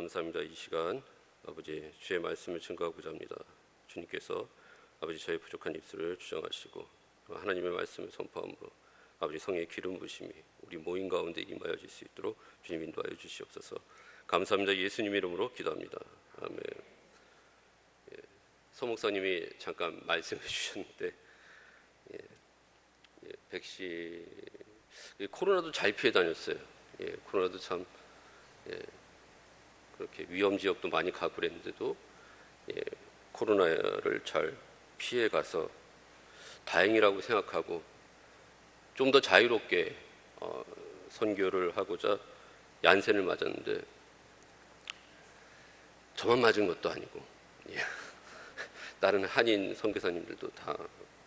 감사합니다. 이 시간 아버지 주의 말씀을 증거하고자 합니다. 주님께서 아버지 저의 부족한 입술을 주장하시고 하나님의 말씀을 선포함으로 아버지 성의 기름 부심이 우리 모임 가운데 임하여질 수 있도록 주님 인도하여 주시옵소서. 감사합니다. 예수님 이름으로 기도합니다. 아멘. 서 목사님이 잠깐 말씀해 주셨는데 백신 코로나도 잘 피해 다녔어요. 코로나도 참 그렇게 위험 지역도 많이 가고 그랬는데도 코로나를 잘 피해 가서 다행이라고 생각하고 좀 더 자유롭게 선교를 하고자 얀센을 맞았는데 저만 맞은 것도 아니고 다른 한인 선교사님들도 다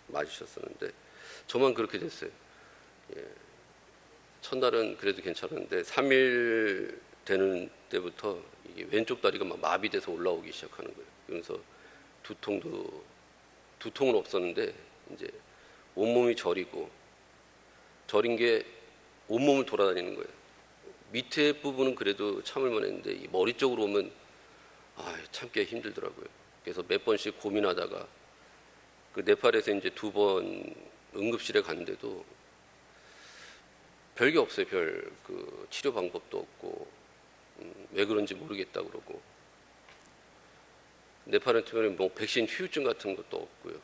맞으셨었는데 저만 그렇게 됐어요. 첫날은 그래도 괜찮았는데 3일 되는 때부터 이게 왼쪽 다리가 막 마비돼서 올라오기 시작하는 거예요. 그래서 두통은 없었는데 이제 온몸이 저린 게 온몸을 돌아다니는 거예요. 밑에 부분은 그래도 참을만 했는데 이 머리 쪽으로 오면 참기가 힘들더라고요. 그래서 몇 번씩 고민하다가 그 네팔에서 이제 2번 응급실에 갔는데도 별게 없어요. 그 치료 방법도 없고 왜 그런지 모르겠다 그러고 네팔은 특별히 뭐 백신 후유증 같은 것도 없고요.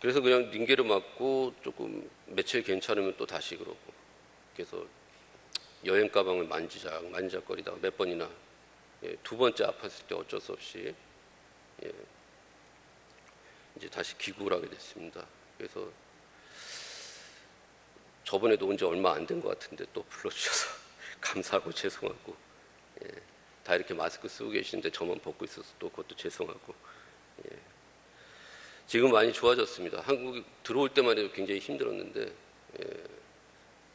그래서 그냥 링게를 맞고 조금 며칠 괜찮으면 또 다시 그러고 그래서 여행 가방을 만지작거리다가 몇 번이나 2번째 아팠을 때 어쩔 수 없이 이제 다시 귀국을 하게 됐습니다. 그래서 저번에도 온 지 얼마 안 된 것 같은데 또 불러주셔서 감사하고 죄송하고 다 이렇게 마스크 쓰고 계시는데 저만 벗고 있어서 또 그것도 죄송하고 지금 많이 좋아졌습니다. 한국 들어올 때만 해도 굉장히 힘들었는데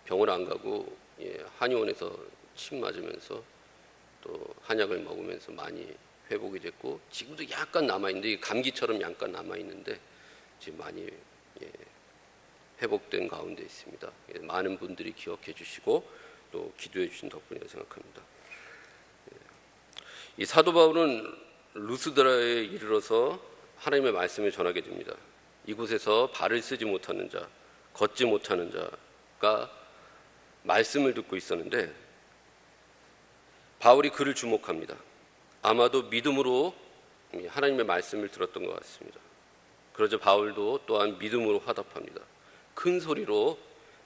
병원 안 가고 한의원에서 침 맞으면서 또 한약을 먹으면서 많이 회복이 됐고 지금도 약간 남아있는데 감기처럼 약간 남아있는데 지금 많이 회복된 가운데 있습니다. 많은 분들이 기억해 주시고 또 기도해 주신 덕분이라고 생각합니다. 이 사도 바울은 루스드라에 이르러서 하나님의 말씀을 전하게 됩니다. 이곳에서 발을 쓰지 못하는 자, 걷지 못하는 자가 말씀을 듣고 있었는데 바울이 그를 주목합니다. 아마도 믿음으로 하나님의 말씀을 들었던 것 같습니다. 그러자 바울도 또한 믿음으로 화답합니다. 큰 소리로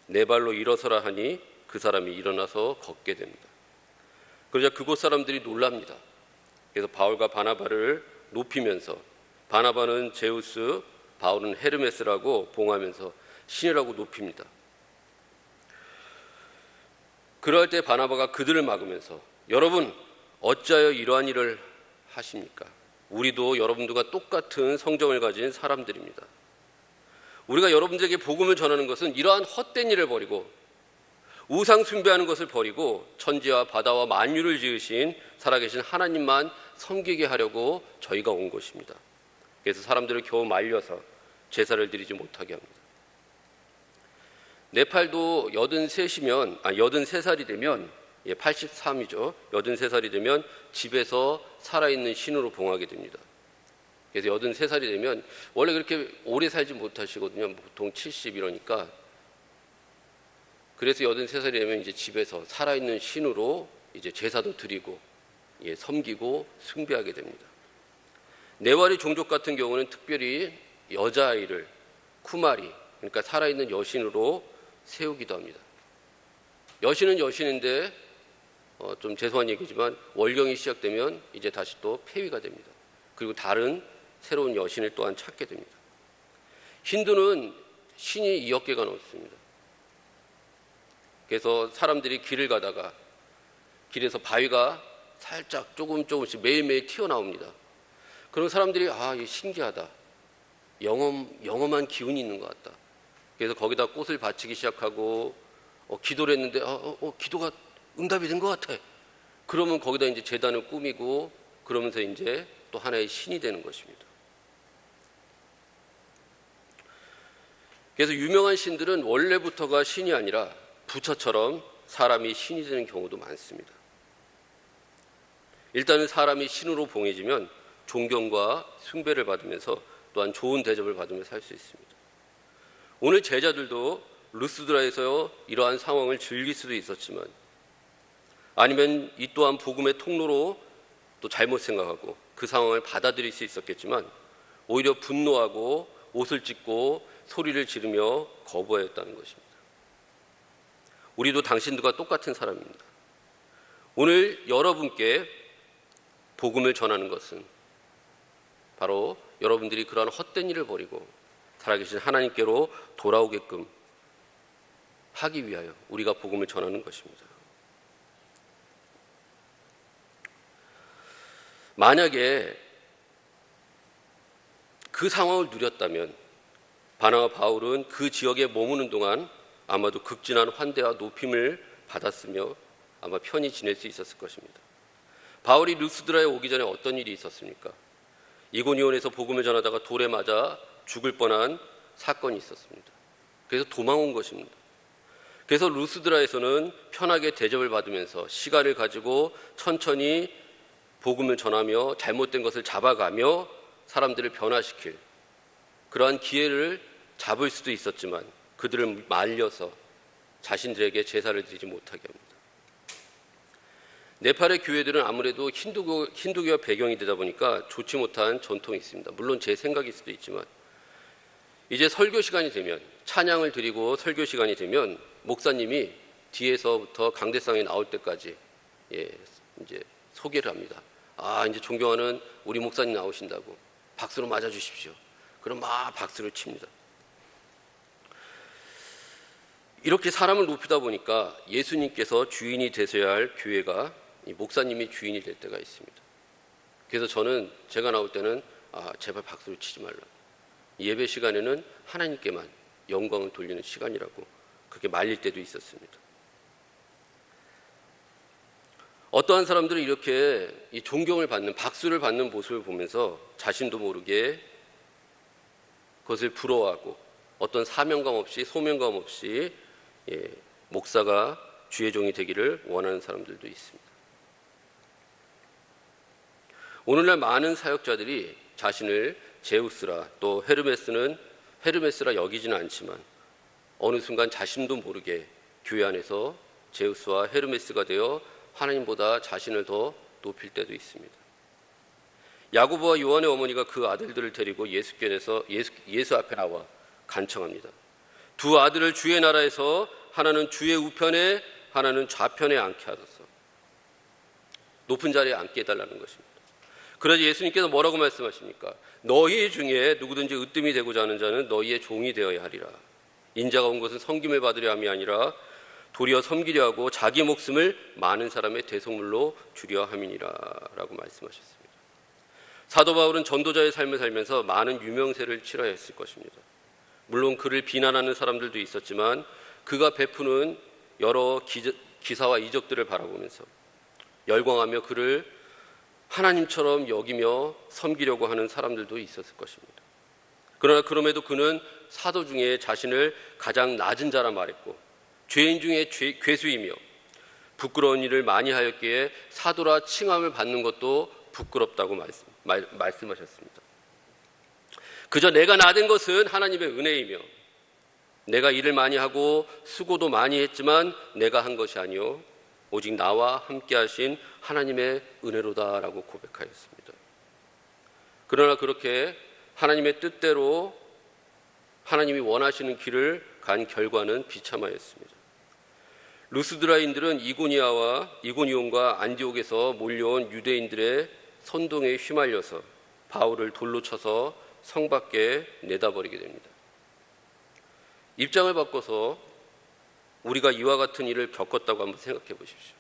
내 발로 일어서라 하니 그 사람이 일어나서 걷게 됩니다. 그러자 그곳 사람들이 놀랍니다. 그래서 바울과 바나바를 높이면서 바나바는 제우스, 바울은 헤르메스라고 봉하면서 신이라고 높입니다. 그럴 때 바나바가 그들을 막으면서 여러분 어찌하여 이러한 일을 하십니까? 우리도 여러분들과 똑같은 성정을 가진 사람들입니다. 우리가 여러분들에게 복음을 전하는 것은 이러한 헛된 일을 버리고 우상 숭배하는 것을 버리고 천지와 바다와 만유를 지으신 살아계신 하나님만 섬기게 하려고 저희가 온 것입니다. 그래서 사람들을 겨우 말려서 제사를 드리지 못하게 합니다. 네팔도 83살이 되면 83이죠. 83살이 되면 집에서 살아있는 신으로 봉하게 됩니다. 그래서 83살이 되면 원래 그렇게 오래 살지 못하시거든요. 보통 70 이러니까. 그래서 83살이 되면 이제 집에서 살아있는 신으로 이제 제사도 드리고 섬기고 숭배하게 됩니다. 네와리 종족 같은 경우는 특별히 여자아이를 쿠마리, 그러니까 살아있는 여신으로 세우기도 합니다. 여신은 여신인데 좀 죄송한 얘기지만 월경이 시작되면 이제 다시 또 폐위가 됩니다. 그리고 다른 새로운 여신을 또한 찾게 됩니다. 힌두는 신이 2억 개가 넘습니다. 그래서 사람들이 길을 가다가 길에서 바위가 살짝 조금씩 매일매일 튀어나옵니다. 그런 사람들이 이게 신기하다. 영험한 기운이 있는 것 같다. 그래서 거기다 꽃을 바치기 시작하고 기도를 했는데 기도가 응답이 된 것 같아. 그러면 거기다 이제 제단을 꾸미고 그러면서 이제 또 하나의 신이 되는 것입니다. 그래서 유명한 신들은 원래부터가 신이 아니라 부처처럼 사람이 신이 되는 경우도 많습니다. 일단은 사람이 신으로 봉해지면 존경과 숭배를 받으면서 또한 좋은 대접을 받으면서 살 수 있습니다. 오늘 제자들도 루스드라에서 이러한 상황을 즐길 수도 있었지만, 아니면 이 또한 복음의 통로로 또 잘못 생각하고 그 상황을 받아들일 수 있었겠지만, 오히려 분노하고 옷을 찢고 소리를 지르며 거부하였다는 것입니다. 우리도 당신들과 똑같은 사람입니다. 오늘 여러분께 복음을 전하는 것은 바로 여러분들이 그러한 헛된 일을 버리고 살아계신 하나님께로 돌아오게끔 하기 위하여 우리가 복음을 전하는 것입니다. 만약에 그 상황을 누렸다면 바나와 바울은 그 지역에 머무는 동안 아마도 극진한 환대와 높임을 받았으며 아마 편히 지낼 수 있었을 것입니다. 바울이 루스드라에 오기 전에 어떤 일이 있었습니까? 이고니온에서 복음을 전하다가 돌에 맞아 죽을 뻔한 사건이 있었습니다. 그래서 도망온 것입니다. 그래서 루스드라에서는 편하게 대접을 받으면서 시간을 가지고 천천히 복음을 전하며 잘못된 것을 잡아가며 사람들을 변화시킬 그러한 기회를 잡을 수도 있었지만, 그들을 말려서 자신들에게 제사를 드리지 못하게 합니다. 네팔의 교회들은 아무래도 힌두교 배경이 되다 보니까 좋지 못한 전통이 있습니다. 물론 제 생각일 수도 있지만, 이제 설교 시간이 되면, 찬양을 드리고 설교 시간이 되면 목사님이 뒤에서부터 강대상에 나올 때까지 이제 소개를 합니다. 이제 존경하는 우리 목사님 나오신다고 박수로 맞아주십시오. 그럼 막 박수를 칩니다. 이렇게 사람을 높이다 보니까 예수님께서 주인이 되셔야 할 교회가 목사님이 주인이 될 때가 있습니다. 그래서 제가 나올 때는 제발 박수를 치지 말라. 예배 시간에는 하나님께만 영광을 돌리는 시간이라고 그렇게 말릴 때도 있었습니다. 어떠한 사람들은 이렇게 이 존경을 받는, 박수를 받는 모습을 보면서 자신도 모르게 그것을 부러워하고 어떤 사명감 없이 소명감 없이 목사가 주의 종이 되기를 원하는 사람들도 있습니다. 오늘날 많은 사역자들이 자신을 제우스라, 또 헤르메스라 여기지는 않지만 어느 순간 자신도 모르게 교회 안에서 제우스와 헤르메스가 되어 하나님보다 자신을 더 높일 때도 있습니다. 야고보와 요한의 어머니가 그 아들들을 데리고 예수 앞에 나와 간청합니다. 두 아들을 주의 나라에서 하나는 주의 우편에 하나는 좌편에 앉게 하소서. 높은 자리에 앉게 해달라는 것입니다. 그래서 예수님께서 뭐라고 말씀하십니까? 너희 중에 누구든지 으뜸이 되고자 하는 자는 너희의 종이 되어야 하리라. 인자가 온 것은 섬김을 받으려 함이 아니라 도리어 섬기려 하고 자기 목숨을 많은 사람의 대속물로 주려 함이니라 라고 말씀하셨습니다. 사도 바울은 전도자의 삶을 살면서 많은 유명세를 치러야 했을 것입니다. 물론 그를 비난하는 사람들도 있었지만 그가 베푸는 여러 기사와 이적들을 바라보면서 열광하며 그를 하나님처럼 여기며 섬기려고 하는 사람들도 있었을 것입니다. 그러나 그럼에도 그는 사도 중에 자신을 가장 낮은 자라 말했고 죄인 중에 괴수이며 부끄러운 일을 많이 하였기에 사도라 칭함을 받는 것도 부끄럽다고 말씀하셨습니다. 그저 내가 나된 것은 하나님의 은혜이며 내가 일을 많이 하고 수고도 많이 했지만 내가 한 것이 아니요 오직 나와 함께 하신 하나님의 은혜로다라고 고백하였습니다. 그러나 그렇게 하나님의 뜻대로 하나님이 원하시는 길을 간 결과는 비참하였습니다. 루스드라인들은 이고니온과 안디옥에서 몰려온 유대인들의 선동에 휘말려서 바울을 돌로 쳐서 성 밖에 내다버리게 됩니다. 입장을 바꿔서 우리가 이와 같은 일을 겪었다고 한번 생각해 보십시오.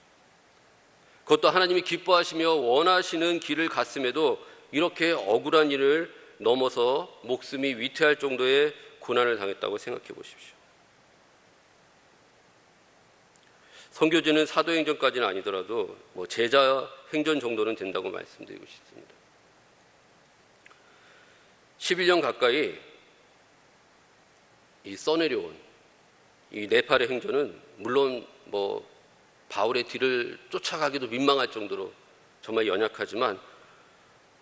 그것도 하나님이 기뻐하시며 원하시는 길을 갔음에도 이렇게 억울한 일을 넘어서 목숨이 위태할 정도의 고난을 당했다고 생각해 보십시오. 선교지는 사도행전까지는 아니더라도 제자 행전 정도는 된다고 말씀드리고 싶습니다. 11년 가까이 써내려온 이 네팔의 행전은 물론 바울의 뒤를 쫓아가기도 민망할 정도로 정말 연약하지만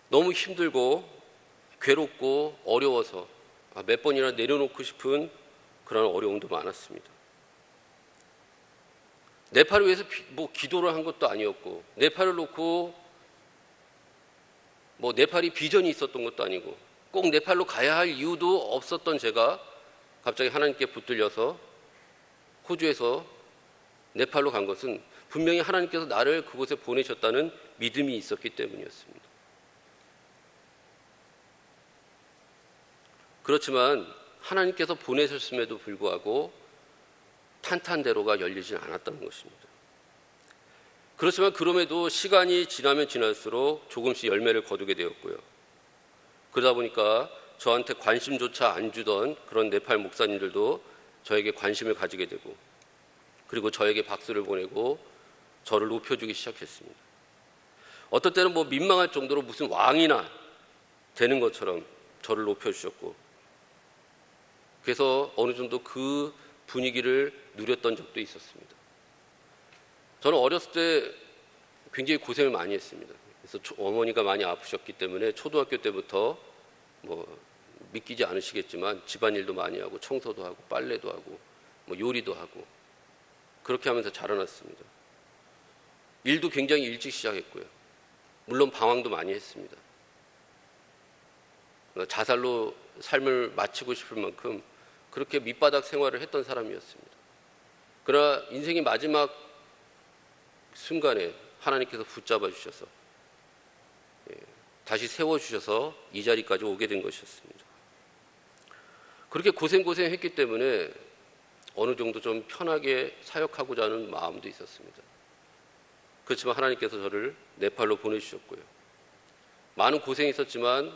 너무 힘들고 괴롭고 어려워서 몇 번이나 내려놓고 싶은 그런 어려움도 많았습니다. 네팔을 위해서 기도를 한 것도 아니었고, 네팔을 놓고 네팔이 비전이 있었던 것도 아니고, 꼭 네팔로 가야 할 이유도 없었던 제가 갑자기 하나님께 붙들려서 호주에서 네팔로 간 것은 분명히 하나님께서 나를 그곳에 보내셨다는 믿음이 있었기 때문이었습니다. 그렇지만 하나님께서 보내셨음에도 불구하고 탄탄대로가 열리지 않았다는 것입니다. 그렇지만 그럼에도 시간이 지나면 지날수록 조금씩 열매를 거두게 되었고요. 그러다 보니까 저한테 관심조차 안 주던 그런 네팔 목사님들도 저에게 관심을 가지게 되고, 그리고 저에게 박수를 보내고 저를 높여주기 시작했습니다. 어떨 때는 민망할 정도로 무슨 왕이나 되는 것처럼 저를 높여주셨고, 그래서 어느 정도 그 분위기를 누렸던 적도 있었습니다. 저는 어렸을 때 굉장히 고생을 많이 했습니다. 그래서 어머니가 많이 아프셨기 때문에 초등학교 때부터 믿기지 않으시겠지만 집안일도 많이 하고 청소도 하고 빨래도 하고 요리도 하고 그렇게 하면서 자라났습니다. 일도 굉장히 일찍 시작했고요. 물론 방황도 많이 했습니다. 자살로 삶을 마치고 싶을 만큼 그렇게 밑바닥 생활을 했던 사람이었습니다. 그러나 인생의 마지막 순간에 하나님께서 붙잡아 주셔서 다시 세워주셔서 이 자리까지 오게 된 것이었습니다. 그렇게 고생했기 때문에 어느 정도 좀 편하게 사역하고자 하는 마음도 있었습니다. 그렇지만 하나님께서 저를 네팔로 보내주셨고요. 많은 고생이 있었지만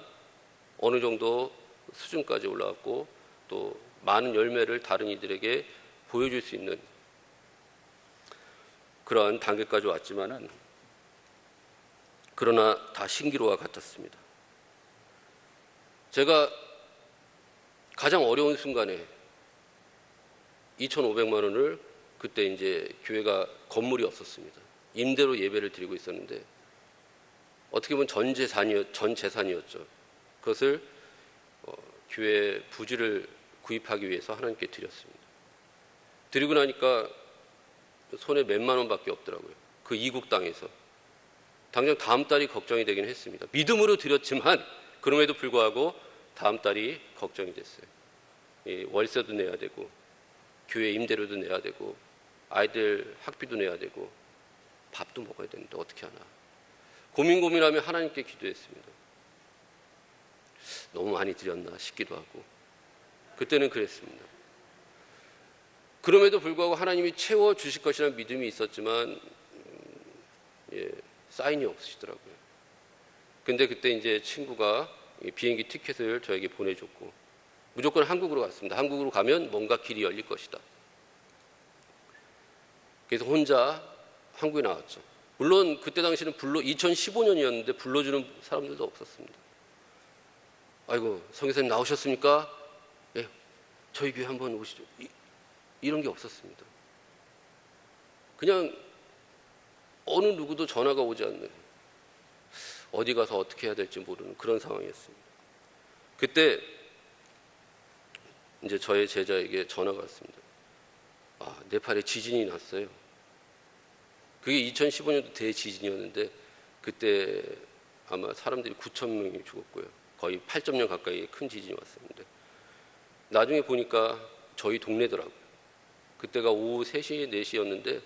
어느 정도 수준까지 올라왔고 또 많은 열매를 다른 이들에게 보여줄 수 있는 그러한 단계까지 왔지만은 그러나 다 신기루와 같았습니다. 제가 가장 어려운 순간에 2,500만 원을 그때 이제 교회가 건물이 없었습니다. 임대로 예배를 드리고 있었는데 어떻게 보면 전 재산이었죠. 그것을 교회 부지를 구입하기 위해서 하나님께 드렸습니다. 드리고 나니까 손에 몇만 원밖에 없더라고요. 그 이국 땅에서. 당장 다음 달이 걱정이 되긴 했습니다. 믿음으로 드렸지만 그럼에도 불구하고 다음 달이 걱정이 됐어요. 월세도 내야 되고 교회 임대료도 내야 되고 아이들 학비도 내야 되고 밥도 먹어야 되는데 어떻게 하나. 고민하며 하나님께 기도했습니다. 너무 많이 드렸나 싶기도 하고 그때는 그랬습니다. 그럼에도 불구하고 하나님이 채워주실 것이라는 믿음이 있었지만 사인이 없으시더라고요. 근데 그때 이제 친구가 비행기 티켓을 저에게 보내줬고 무조건 한국으로 갔습니다. 한국으로 가면 뭔가 길이 열릴 것이다. 그래서 혼자 한국에 나왔죠. 물론 그때 당시는 2015년이었는데 불러주는 사람들도 없었습니다. 아이고 성교사님 나오셨습니까? 예, 저희 교회 한번 오시죠. 이런 게 없었습니다. 그냥 어느 누구도 전화가 오지 않는, 어디 가서 어떻게 해야 될지 모르는 그런 상황이었습니다. 그때 이제 저의 제자에게 전화가 왔습니다. 네팔에 지진이 났어요. 그게 2015년도 대지진이었는데 그때 아마 사람들이 9,000명이 죽었고요. 거의 8.0 가까이 큰 지진이 왔었는데 나중에 보니까 저희 동네더라고요. 그때가 오후 3시, 4시였는데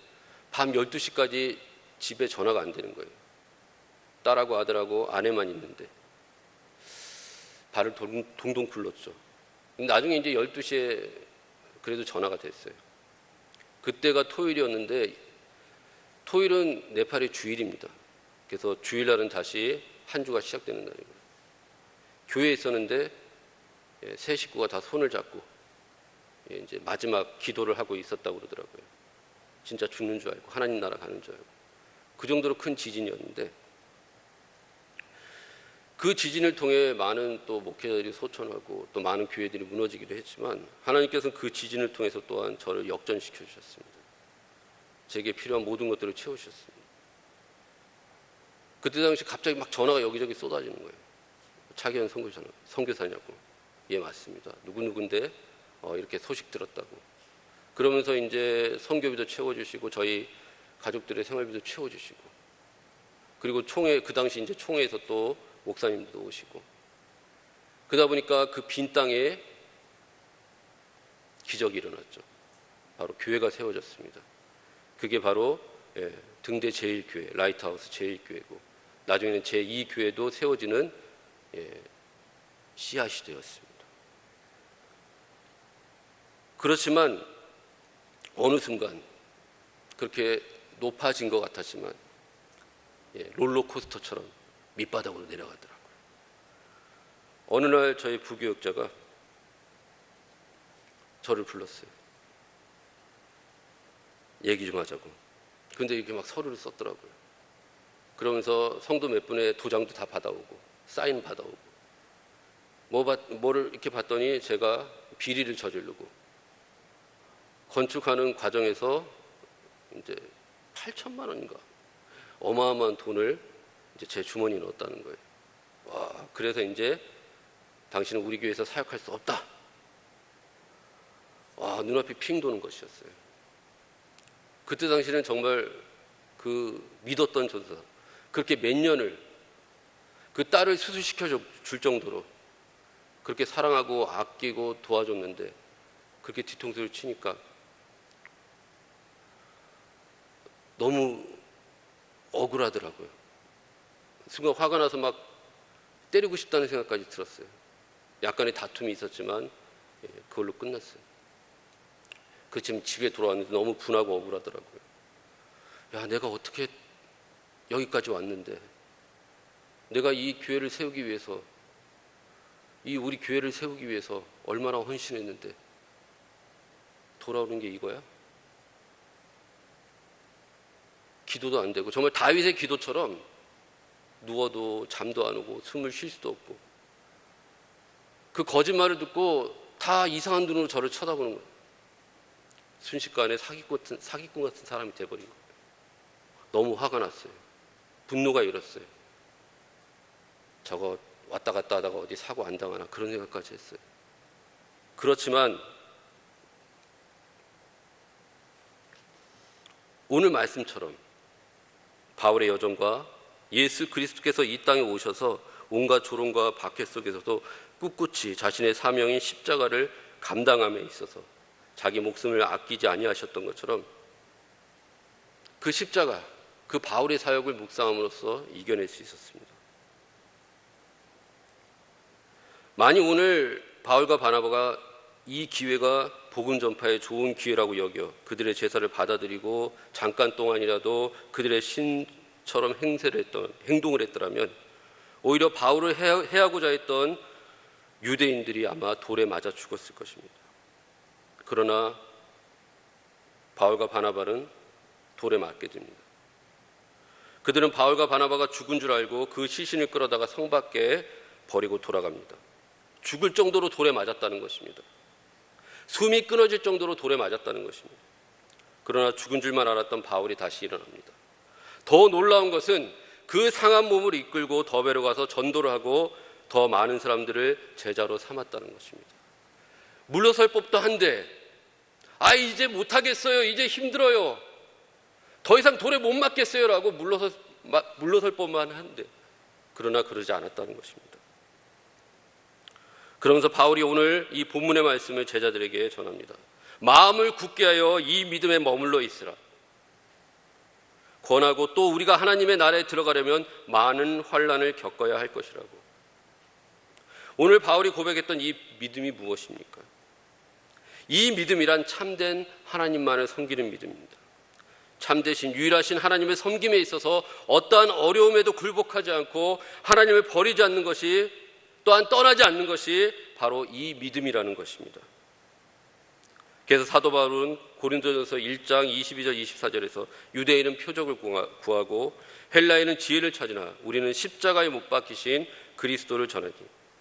밤 12시까지 집에 전화가 안 되는 거예요. 딸하고 아들하고 아내만 있는데 발을 동동 굴렀죠. 나중에 이제 12시에 그래도 전화가 됐어요. 그때가 토요일이었는데 토요일은 네팔의 주일입니다. 그래서 주일날은 다시 한 주가 시작되는 날이에요. 교회에 있었는데 세 식구가 다 손을 잡고 이제 마지막 기도를 하고 있었다고 그러더라고요. 진짜 죽는 줄 알고 하나님 나라 가는 줄 알고 그 정도로 큰 지진이었는데 그 지진을 통해 많은 또 목회자들이 소천하고 또 많은 교회들이 무너지기도 했지만 하나님께서는 그 지진을 통해서 또한 저를 역전시켜 주셨습니다. 제게 필요한 모든 것들을 채우셨습니다. 그때 당시 갑자기 막 전화가 여기저기 쏟아지는 거예요. 차기현 선교사냐고. 예, 맞습니다. 누구누군데 이렇게 소식 들었다고. 그러면서 이제 선교비도 채워주시고 저희 가족들의 생활비도 채워주시고, 그리고 그 당시 이제 총회에서 또 목사님도 오시고, 그러다 보니까 그 빈 땅에 기적이 일어났죠. 바로 교회가 세워졌습니다. 그게 바로 등대 제1교회, 라이트하우스 제1교회고, 나중에는 제2교회도 세워지는 씨앗이 되었습니다. 그렇지만 어느 순간 그렇게 높아진 것 같았지만 롤러코스터처럼 밑바닥으로 내려가더라고요. 어느 날 저희 부교역자가 저를 불렀어요. 얘기 좀 하자고. 근데 이렇게 막 서류를 썼더라고요. 그러면서 성도 몇 분의 도장도 다 받아오고 사인 받아오고 뭐를 이렇게 봤더니 제가 비리를 저지르고 건축하는 과정에서 이제 8천만 원인가 어마어마한 돈을 이제 제 주머니에 넣었다는 거예요. 와, 그래서 이제 당신은 우리 교회에서 사역할 수 없다. 와, 눈앞이 핑 도는 것이었어요. 그때 당시는 정말 그 믿었던 전사, 그렇게 몇 년을 그 딸을 수술시켜 줄 정도로 그렇게 사랑하고 아끼고 도와줬는데 그렇게 뒤통수를 치니까 너무 억울하더라고요. 순간 화가 나서 막 때리고 싶다는 생각까지 들었어요. 약간의 다툼이 있었지만 그걸로 끝났어요. 지금 집에 돌아왔는데 너무 분하고 억울하더라고요. 야, 내가 어떻게 여기까지 왔는데, 내가 이 교회를 세우기 위해서, 우리 교회를 세우기 위해서 얼마나 헌신했는데 돌아오는 게 이거야? 기도도 안 되고, 정말 다윗의 기도처럼 누워도 잠도 안 오고 숨을 쉴 수도 없고, 그 거짓말을 듣고 다 이상한 눈으로 저를 쳐다보는 거예요. 순식간에 사기꾼 같은 사람이 돼버린 거예요. 너무 화가 났어요. 분노가 일었어요. 저거 왔다 갔다 하다가 어디 사고 안 당하나 그런 생각까지 했어요. 그렇지만 오늘 말씀처럼 바울의 여정과 예수 그리스도께서 이 땅에 오셔서 온갖 조롱과 박해 속에서도 꿋꿋이 자신의 사명인 십자가를 감당함에 있어서 자기 목숨을 아끼지 아니하셨던 것처럼 그 십자가, 그 바울의 사역을 묵상함으로써 이겨낼 수 있었습니다. 만일 오늘 바울과 바나바가 이 기회가 복음 전파의 좋은 기회라고 여겨 그들의 제사를 받아들이고 잠깐 동안이라도 그들의 신처럼 행동을 했더라면 오히려 바울을 해하고자 했던 유대인들이 아마 돌에 맞아 죽었을 것입니다. 그러나 바울과 바나바는 돌에 맞게 됩니다. 그들은 바울과 바나바가 죽은 줄 알고 그 시신을 끌어다가 성 밖에 버리고 돌아갑니다. 죽을 정도로 돌에 맞았다는 것입니다. 숨이 끊어질 정도로 돌에 맞았다는 것입니다. 그러나 죽은 줄만 알았던 바울이 다시 일어납니다. 더 놀라운 것은 그 상한 몸을 이끌고 더베로 가서 전도를 하고 더 많은 사람들을 제자로 삼았다는 것입니다. 물러설 법도 한데 이제 못하겠어요. 이제 힘들어요. 더 이상 돌에 못 맞겠어요 라고 물러설 법만 한데 그러나 그러지 않았다는 것입니다. 그러면서 바울이 오늘 이 본문의 말씀을 제자들에게 전합니다. 마음을 굳게 하여 이 믿음에 머물러 있으라. 권하고 또 우리가 하나님의 나라에 들어가려면 많은 환난을 겪어야 할 것이라고. 오늘 바울이 고백했던 이 믿음이 무엇입니까? 이 믿음이란 참된 하나님만을 섬기는 믿음입니다. 참되신 유일하신 하나님의 섬김에 있어서 어떠한 어려움에도 굴복하지 않고 하나님을 버리지 않는 것이, 또한 떠나지 않는 것이 바로 이 믿음이라는 것입니다. 그래서 사도 바울은 고린도전서 1장 22절 24절에서 유대인은 표적을 구하고 헬라인은 지혜를 찾으나 우리는 십자가에 못 박히신 그리스도를 전하니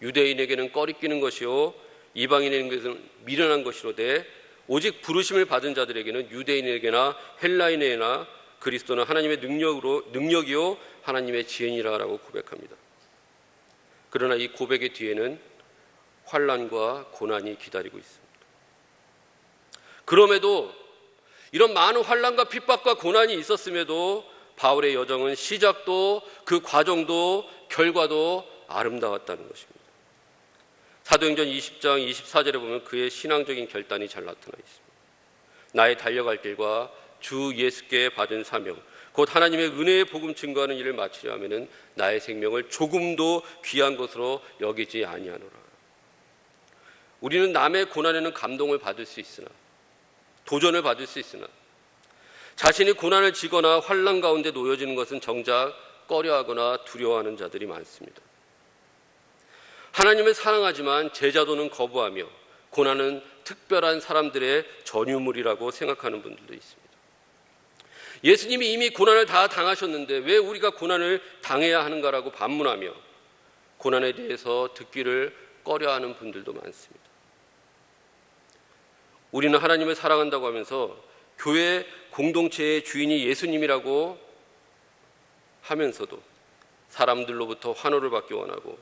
유대인에게는 꺼리끼는 것이요 이방인에게는 미련한 것이로되 오직 부르심을 받은 자들에게는 유대인에게나 헬라인에게나 그리스도는 하나님의 능력이요 하나님의 지은이라고 고백합니다. 그러나 이 고백의 뒤에는 환난과 고난이 기다리고 있습니다. 그럼에도 이런 많은 환난과 핍박과 고난이 있었음에도 바울의 여정은 시작도 그 과정도 결과도 아름다웠다는 것입니다. 사도행전 20장 24절에 보면 그의 신앙적인 결단이 잘 나타나 있습니다. 나의 달려갈 길과 주 예수께 받은 사명, 곧 하나님의 은혜의 복음 증거하는 일을 마치려 하면은 나의 생명을 조금도 귀한 것으로 여기지 아니하노라. 우리는 남의 고난에는 감동을 받을 수 있으나, 도전을 받을 수 있으나, 자신이 고난을 지거나 환난 가운데 놓여지는 것은 정작 꺼려하거나 두려워하는 자들이 많습니다. 하나님을 사랑하지만 제자도는 거부하며 고난은 특별한 사람들의 전유물이라고 생각하는 분들도 있습니다. 예수님이 이미 고난을 다 당하셨는데 왜 우리가 고난을 당해야 하는가라고 반문하며 고난에 대해서 듣기를 꺼려하는 분들도 많습니다. 우리는 하나님을 사랑한다고 하면서 교회 공동체의 주인이 예수님이라고 하면서도 사람들로부터 환호를 받기 원하고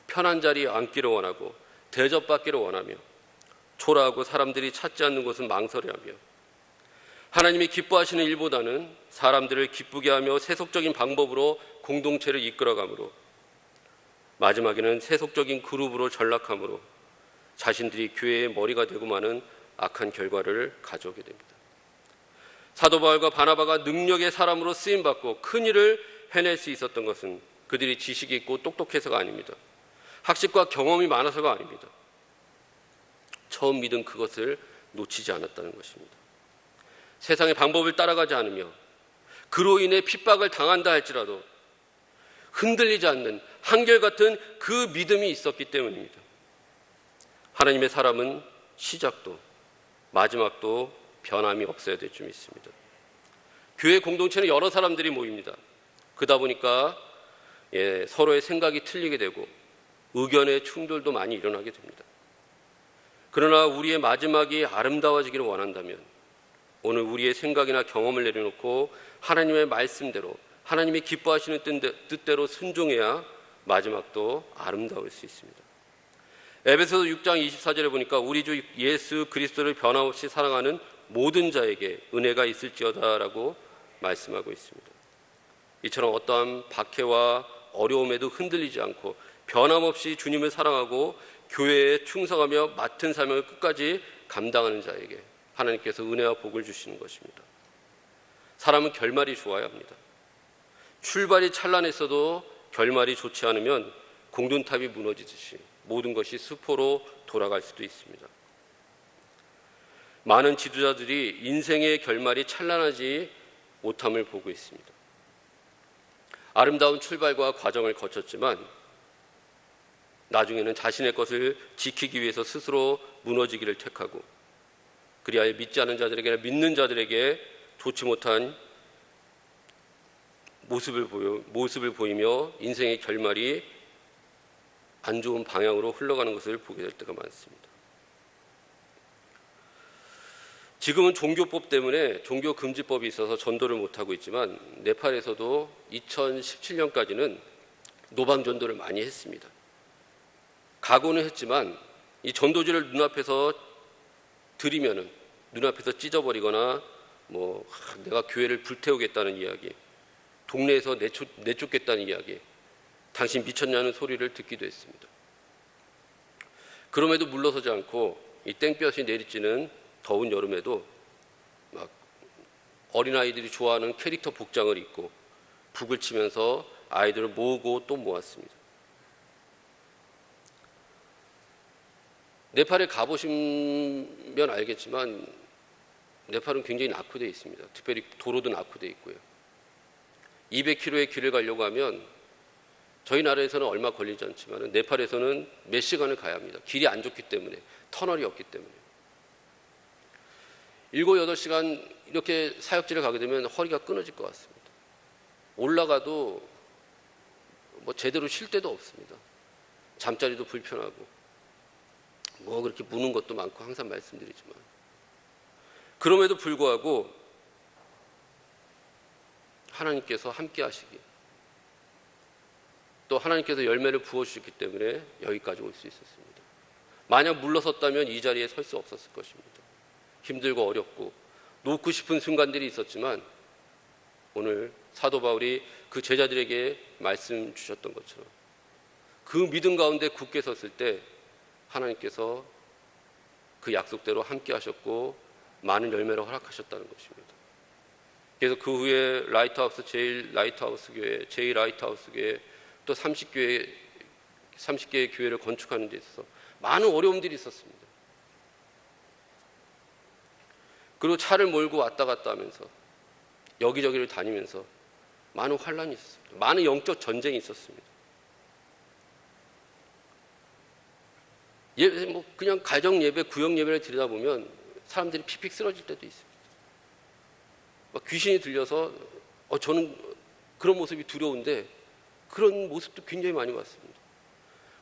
편한 자리에 앉기를 원하고 대접받기를 원하며 초라하고 사람들이 찾지 않는 곳은 망설여하며 하나님이 기뻐하시는 일보다는 사람들을 기쁘게 하며 세속적인 방법으로 공동체를 이끌어가므로 마지막에는 세속적인 그룹으로 전락함으로 자신들이 교회의 머리가 되고 마는 악한 결과를 가져오게 됩니다. 사도 바울과 바나바가 능력의 사람으로 쓰임받고 큰 일을 해낼 수 있었던 것은 그들이 지식이 있고 똑똑해서가 아닙니다. 학식과 경험이 많아서가 아닙니다. 처음 믿은 그것을 놓치지 않았다는 것입니다. 세상의 방법을 따라가지 않으며 그로 인해 핍박을 당한다 할지라도 흔들리지 않는 한결같은 그 믿음이 있었기 때문입니다. 하나님의 사람은 시작도 마지막도 변함이 없어야 될 줄 믿습니다. 교회 공동체는 여러 사람들이 모입니다. 그러다 보니까 서로의 생각이 틀리게 되고 의견의 충돌도 많이 일어나게 됩니다. 그러나 우리의 마지막이 아름다워지기를 원한다면 오늘 우리의 생각이나 경험을 내려놓고 하나님의 말씀대로 하나님이 기뻐하시는 뜻대로 순종해야 마지막도 아름다울 수 있습니다. 에베소서 6장 24절에 보니까 우리 주 예수 그리스도를 변함없이 사랑하는 모든 자에게 은혜가 있을지어다라고 말씀하고 있습니다. 이처럼 어떠한 박해와 어려움에도 흔들리지 않고 변함없이 주님을 사랑하고 교회에 충성하며 맡은 사명을 끝까지 감당하는 자에게 하나님께서 은혜와 복을 주시는 것입니다. 사람은 결말이 좋아야 합니다. 출발이 찬란했어도 결말이 좋지 않으면 공든탑이 무너지듯이 모든 것이 수포로 돌아갈 수도 있습니다. 많은 지도자들이 인생의 결말이 찬란하지 못함을 보고 있습니다. 아름다운 출발과 과정을 거쳤지만 나중에는 자신의 것을 지키기 위해서 스스로 무너지기를 택하고 그리하여 믿지 않은 자들에게나 믿는 자들에게 좋지 못한 모습을 보이며 인생의 결말이 안 좋은 방향으로 흘러가는 것을 보게 될 때가 많습니다. 지금은 종교법 때문에 종교금지법이 있어서 전도를 못하고 있지만 네팔에서도 2017년까지는 노방전도를 많이 했습니다. 각오는 했지만 이 전도지를 눈앞에서 드리면은 눈앞에서 찢어버리거나 내가 교회를 불태우겠다는 이야기, 동네에서 내쫓겠다는 이야기, 당신 미쳤냐는 소리를 듣기도 했습니다. 그럼에도 물러서지 않고 이 땡볕이 내리쬐는 더운 여름에도 막 어린아이들이 좋아하는 캐릭터 복장을 입고 북을 치면서 아이들을 모으고 또 모았습니다. 네팔에 가보시면 알겠지만 네팔은 굉장히 낙후되어 있습니다. 특별히 도로도 낙후되어 있고요. 200km의 길을 가려고 하면 저희 나라에서는 얼마 걸리지 않지만 네팔에서는 몇 시간을 가야 합니다. 길이 안 좋기 때문에, 터널이 없기 때문에. 7, 8시간 이렇게 사역지를 가게 되면 허리가 끊어질 것 같습니다. 올라가도 제대로 쉴 데도 없습니다. 잠자리도 불편하고 그렇게 무는 것도 많고 항상 말씀드리지만 그럼에도 불구하고 하나님께서 함께 하시기 또 하나님께서 열매를 부어주셨기 때문에 여기까지 올 수 있었습니다. 만약 물러섰다면 이 자리에 설 수 없었을 것입니다. 힘들고 어렵고 놓고 싶은 순간들이 있었지만 오늘 사도 바울이 그 제자들에게 말씀 주셨던 것처럼 그 믿음 가운데 굳게 섰을 때 하나님께서 그 약속대로 함께 하셨고 많은 열매를 허락하셨다는 것입니다. 그래서 그 후에 라이트하우스, 제1라이트하우스 교회, 제2라이트하우스 교회, 또 30개의 교회를 건축하는 데 있어서 많은 어려움들이 있었습니다. 그리고 차를 몰고 왔다 갔다 하면서 여기저기를 다니면서 많은 환란이 있었습니다. 많은 영적 전쟁이 있었습니다. 그냥 가정 예배, 구역 예배를 드리다 보면 사람들이 픽픽 쓰러질 때도 있습니다. 귀신이 들려서 저는 그런 모습이 두려운데 그런 모습도 굉장히 많이 봤습니다.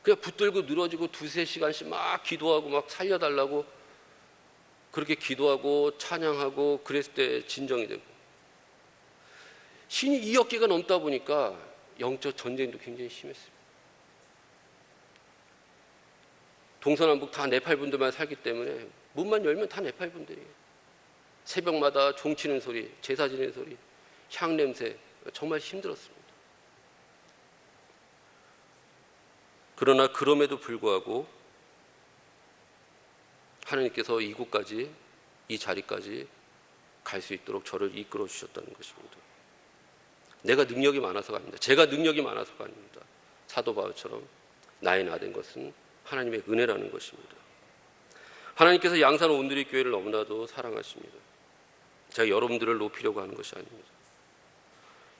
그냥 붙들고 늘어지고 2-3시간씩 막 기도하고 막 살려달라고 그렇게 기도하고 찬양하고 그랬을 때 진정이 되고 신이 2억 개가 넘다 보니까 영적 전쟁도 굉장히 심했습니다. 동서남북 다 네팔 분들만 살기 때문에 문만 열면 다 네팔 분들이에요. 새벽마다 종치는 소리, 제사 지내는 소리, 향 냄새 정말 힘들었습니다. 그러나 그럼에도 불구하고 하나님께서 이곳까지, 이 자리까지 갈 수 있도록 저를 이끌어 주셨다는 것입니다. 내가 능력이 많아서가 아닙니다. 제가 능력이 많아서가 아닙니다. 사도 바울처럼 나의 나 된 것은 하나님의 은혜라는 것입니다. 하나님께서 양산 온누리 교회를 너무나도 사랑하십니다. 제가 여러분들을 높이려고 하는 것이 아닙니다.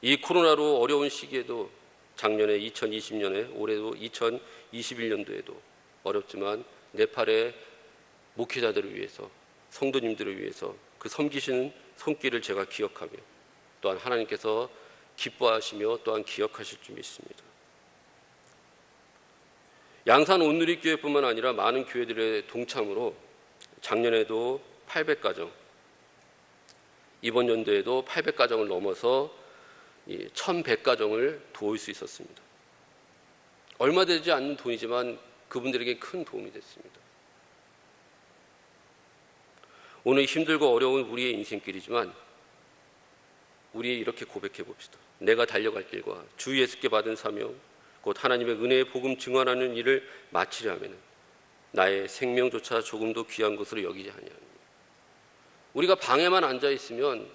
이 코로나로 어려운 시기에도 작년에 2020년에 올해도 2021년도에도 어렵지만 네팔의 목회자들을 위해서 성도님들을 위해서 그 섬기시는 손길을 제가 기억하며 또한 하나님께서 기뻐하시며 또한 기억하실 줄 믿습니다. 양산 온누리 교회뿐만 아니라 많은 교회들의 동참으로 작년에도 800가정, 이번 연도에도 800가정을 넘어서 1100가정을 도울 수 있었습니다. 얼마 되지 않는 돈이지만 그분들에게 큰 도움이 됐습니다. 오늘 힘들고 어려운 우리의 인생길이지만 우리 이렇게 고백해 봅시다. 내가 달려갈 길과 주 예수께 받은 사명 곧 하나님의 은혜의 복음 증언하는 일을 마치려 하면 나의 생명조차 조금도 귀한 것으로 여기지 아니하느니. 우리가 방에만 앉아 있으면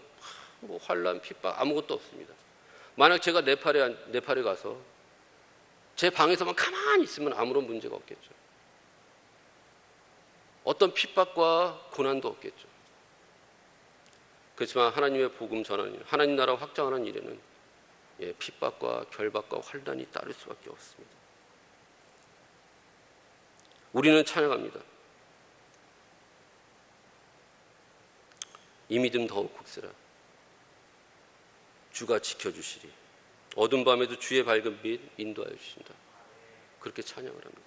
환난, 핍박 아무것도 없습니다. 만약 제가 네팔에 가서 제 방에서만 가만히 있으면 아무런 문제가 없겠죠. 어떤 핍박과 고난도 없겠죠. 그렇지만 하나님의 복음 전하는 일, 하나님 나라 확장하는 일에는 핍박과 결박과 환난이 따를 수밖에 없습니다. 우리는 찬양합니다. 이 믿음 더욱 굳세라. 주가 지켜주시리. 어두운 밤에도 주의 밝은 빛 인도하여 주신다. 그렇게 찬양을 합니다.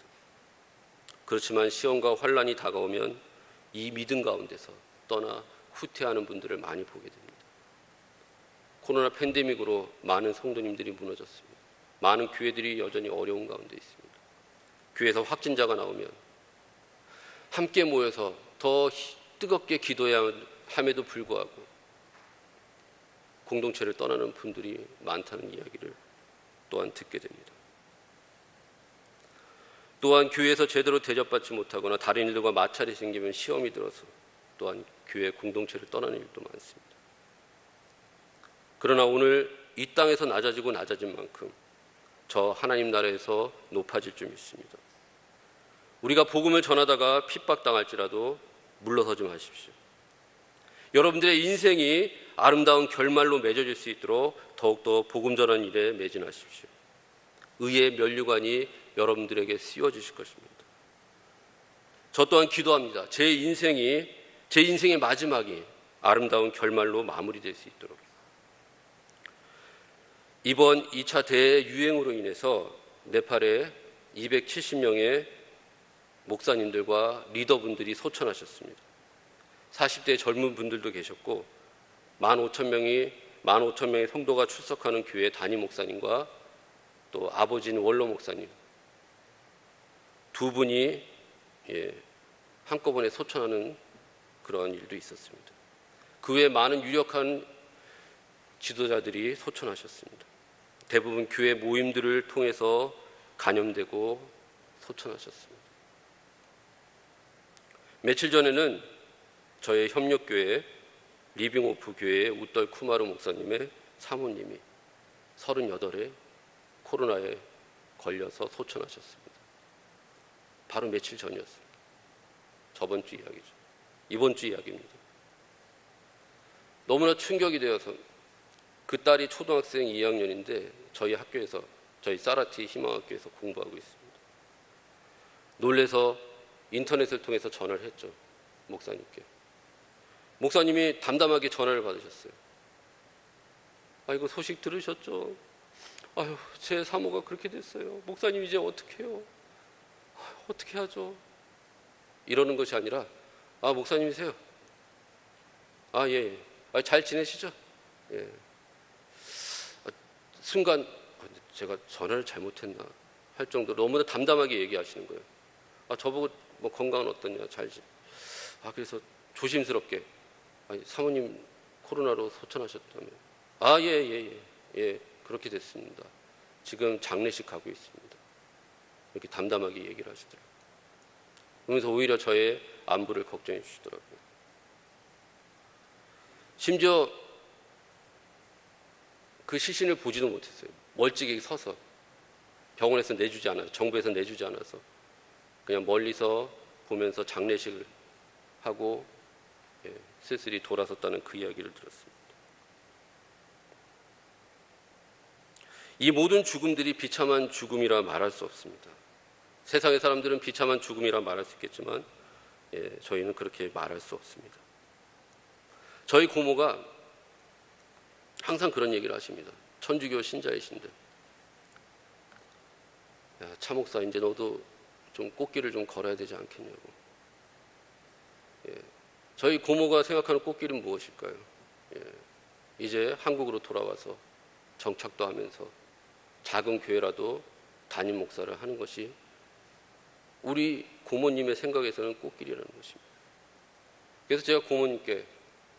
그렇지만 시험과 환난이 다가오면 이 믿음 가운데서 떠나 후퇴하는 분들을 많이 보게 됩니다. 코로나 팬데믹으로 많은 성도님들이 무너졌습니다. 많은 교회들이 여전히 어려운 가운데 있습니다. 교회에서 확진자가 나오면 함께 모여서 더 뜨겁게 기도해야 함에도 불구하고 공동체를 떠나는 분들이 많다는 이야기를 또한 듣게 됩니다. 또한 교회에서 제대로 대접받지 못하거나 다른 일들과 마찰이 생기면 시험이 들어서 또한 교회 공동체를 떠나는 일도 많습니다. 그러나 오늘 이 땅에서 낮아지고 낮아진 만큼 저 하나님 나라에서 높아질 줄 믿습니다. 우리가 복음을 전하다가 핍박당할지라도 물러서지 마십시오. 여러분들의 인생이 아름다운 결말로 맺어질 수 있도록 더욱더 복음 전하는 일에 매진하십시오. 의의 면류관이 여러분들에게 씌워주실 것입니다. 저 또한 기도합니다. 제 인생의 마지막이 아름다운 결말로 마무리될 수 있도록. 이번 2차 대유행으로 인해서 네팔에 270명의 목사님들과 리더분들이 소천하셨습니다. 40대 젊은 분들도 계셨고 15,000명의 성도가 출석하는 교회 단임 목사님과 또 아버지는 원로 목사님, 두 분이 한꺼번에 소천하는 그러한 일도 있었습니다. 그 외에 많은 유력한 지도자들이 소천하셨습니다. 대부분 교회 모임들을 통해서 감염되고 소천하셨습니다. 며칠 전에는 저의 협력교회 리빙오프 교회의 우떨 쿠마르 목사님의 사모님이 38에 코로나에 걸려서 소천하셨습니다. 바로 며칠 전이었습니다. 저번 주 이야기죠. 이번 주 이야기입니다. 너무나 충격이 되어서 그 딸이 초등학생 2학년인데 저희 학교에서, 저희 사라티 희망학교에서 공부하고 있습니다. 놀래서 인터넷을 통해서 전화를 했죠. 목사님께. 목사님이 담담하게 전화를 받으셨어요. 아이고, 소식 들으셨죠? 아유, 제 사모가 그렇게 됐어요. 목사님 이제 어떻게 해요? 어떻게 하죠? 이러는 것이 아니라, 아, 목사님이세요? 아, 예. 아, 잘 지내시죠? 예. 순간 제가 전화를 잘못했나 할 정도로 너무나 담담하게 얘기하시는 거예요. 아, 저보고 뭐 건강은 어떠냐, 그래서 조심스럽게, 아니, 사모님 코로나로 소천하셨다며. 아, 예, 그렇게 됐습니다. 지금 장례식 가고 있습니다. 이렇게 담담하게 얘기를 하시더라고요. 그러면서 오히려 저의 안부를 걱정해 주시더라고요. 심지어 그 시신을 보지도 못했어요. 멀찍이 서서. 병원에서 내주지 않아서, 정부에서 내주지 않아서 그냥 멀리서 보면서 장례식을 하고 쓸쓸히 돌아섰다는 그 이야기를 들었습니다. 이 모든 죽음들이 비참한 죽음이라 말할 수 없습니다. 세상의 사람들은 비참한 죽음이라 말할 수 있겠지만 저희는 그렇게 말할 수 없습니다. 저희 고모가 항상 그런 얘기를 하십니다. 천주교 신자이신데, 야, 차 목사, 이제 너도 좀 꽃길을 좀 걸어야 되지 않겠냐고. 저희 고모가 생각하는 꽃길은 무엇일까요? 이제 한국으로 돌아와서 정착도 하면서 작은 교회라도 담임 목사를 하는 것이 우리 고모님의 생각에서는 꽃길이라는 것입니다. 그래서 제가 고모님께,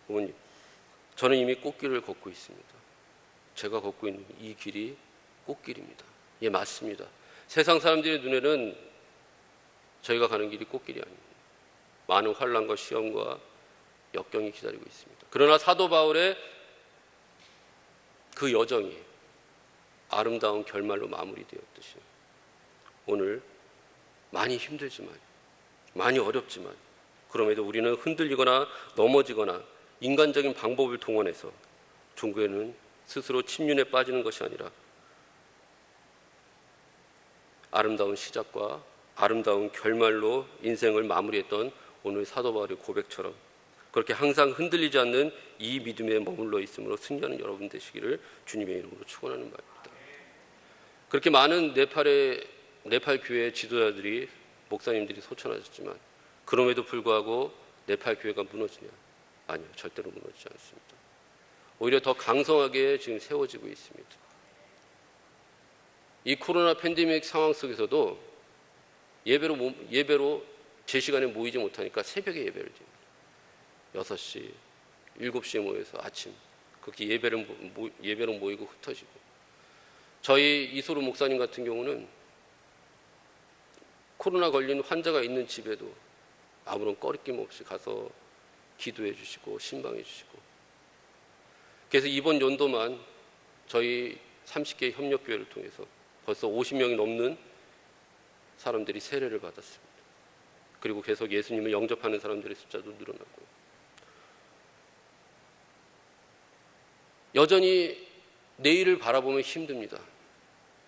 고모님, 저는 이미 꽃길을 걷고 있습니다. 제가 걷고 있는 이 길이 꽃길입니다. 예, 맞습니다. 세상 사람들의 눈에는 저희가 가는 길이 꽃길이 아닙니다. 많은 환난과 시험과 역경이 기다리고 있습니다. 그러나 사도 바울의 그 여정이 아름다운 결말로 마무리되었듯이 오늘 많이 힘들지만, 많이 어렵지만, 그럼에도 우리는 흔들리거나 넘어지거나 인간적인 방법을 동원해서 종교에는 스스로 침륜에 빠지는 것이 아니라 아름다운 시작과 아름다운 결말로 인생을 마무리했던 오늘 사도 바울의 고백처럼 그렇게 항상 흔들리지 않는 이 믿음에 머물러 있음으로 승리하는 여러분 되시기를 주님의 이름으로 축원하는 바입니다. 그렇게 많은 네팔 교회 지도자들이, 목사님들이 소천하셨지만 그럼에도 불구하고 네팔 교회가 무너지냐? 아니요, 절대로 무너지지 않습니다. 오히려 더 강성하게 지금 세워지고 있습니다. 이 코로나 팬데믹 상황 속에서도 예배로 제 시간에 모이지 못하니까 새벽에 예배를 드립니다. 6시, 7시에 모여서 아침 그렇게 예배로 모이고 흩어지고, 저희 이소로 목사님 같은 경우는 코로나 걸린 환자가 있는 집에도 아무런 꺼리낌 없이 가서 기도해 주시고 신방해 주시고, 그래서 이번 연도만 저희 30개 협력교회를 통해서 벌써 50명이 넘는 사람들이 세례를 받았습니다. 그리고 계속 예수님을 영접하는 사람들의 숫자도 늘어나고, 여전히 내일을 바라보면 힘듭니다.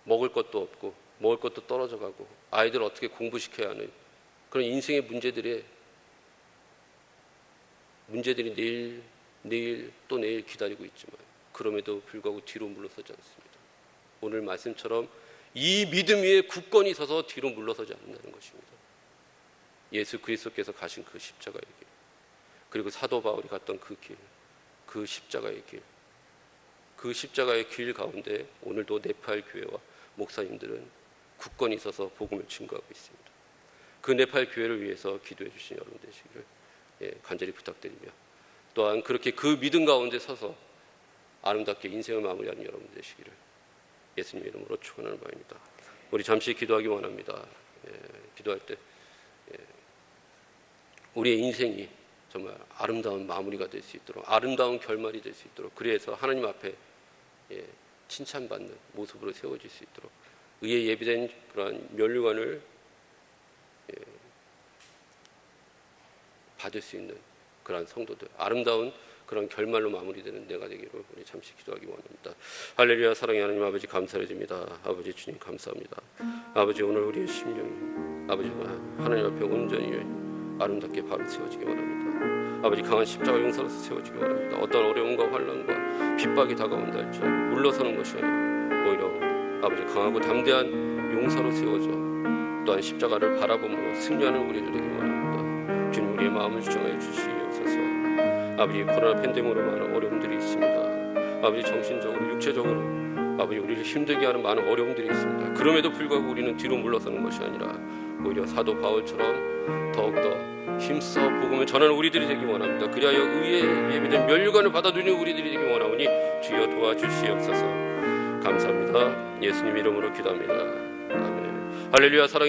먹을 것도 없고 먹을 것도 떨어져 가고 아이들 어떻게 공부시켜야 하는 그런 인생의 문제들이 내일 또 내일 기다리고 있지만 그럼에도 불구하고 뒤로 물러서지 않습니다. 오늘 말씀처럼 이 믿음 위에 굳건히 서서 뒤로 물러서지 않는다는 것입니다. 예수 그리스도께서 가신 그 십자가의 길, 그리고 사도 바울이 갔던 그 길, 그 십자가의 길, 그 십자가의 길 가운데 오늘도 네팔 교회와 목사님들은 굳건히 서서 복음을 증거하고 있습니다. 그 네팔 교회를 위해서 기도해 주신 여러분 되시기를 간절히 부탁드리며, 또한 그렇게 그 믿음 가운데 서서 아름답게 인생을 마무리하는 여러분 되시기를 예수님 이름으로 축원하는 바입니다. 우리 잠시 기도하기 원합니다. 기도할 때 우리의 인생이 정말 아름다운 마무리가 될 수 있도록, 아름다운 결말이 될 수 있도록, 그래서 하나님 앞에 칭찬받는 모습으로 세워질 수 있도록 의에 예비된 그러한 면류관을 받을 수 있는 그러한 성도들, 아름다운 그런 결말로 마무리되는 내가 되기로 우리 잠시 기도하기 원합니다. 할렐루야. 사랑의 하나님 아버지, 감사드립니다. 아버지 주님 감사합니다. 아버지, 오늘 우리의 심령이 아버지가 하나님 앞에 온전히 아름답게 바로 세워지기 원합니다. 아버지, 강한 십자가 용사로서 세워지기 원합니다. 어떤 어려움과 환난과 핍박이 다가온다 할지 물러서는 것이 아니라 오히려 아버지 강하고 담대한 용사로 세워져 또한 십자가를 바라보므로 승리하는 우리들 되기 원합니다. 주님, 우리의 마음을 주장하여 주시옵소서. 아버지, 코로나 팬데믹으로 많은 어려움들이 있습니다. 아버지, 정신적으로 육체적으로 아버지 우리를 힘들게 하는 많은 어려움들이 있습니다. 그럼에도 불구하고 우리는 뒤로 물러서는 것이 아니라 오히려 사도 바울처럼 더욱더 힘써 복음을 전하는 우리들이 되기 원합니다. 그리하여 의에 예비된 면류관을 받아들이는 우리들이 되기 원하오니 주여 도와주시옵소서. 감사합니다. 예수님 이름으로 기도합니다. 아멘. 할렐루야. 사랑해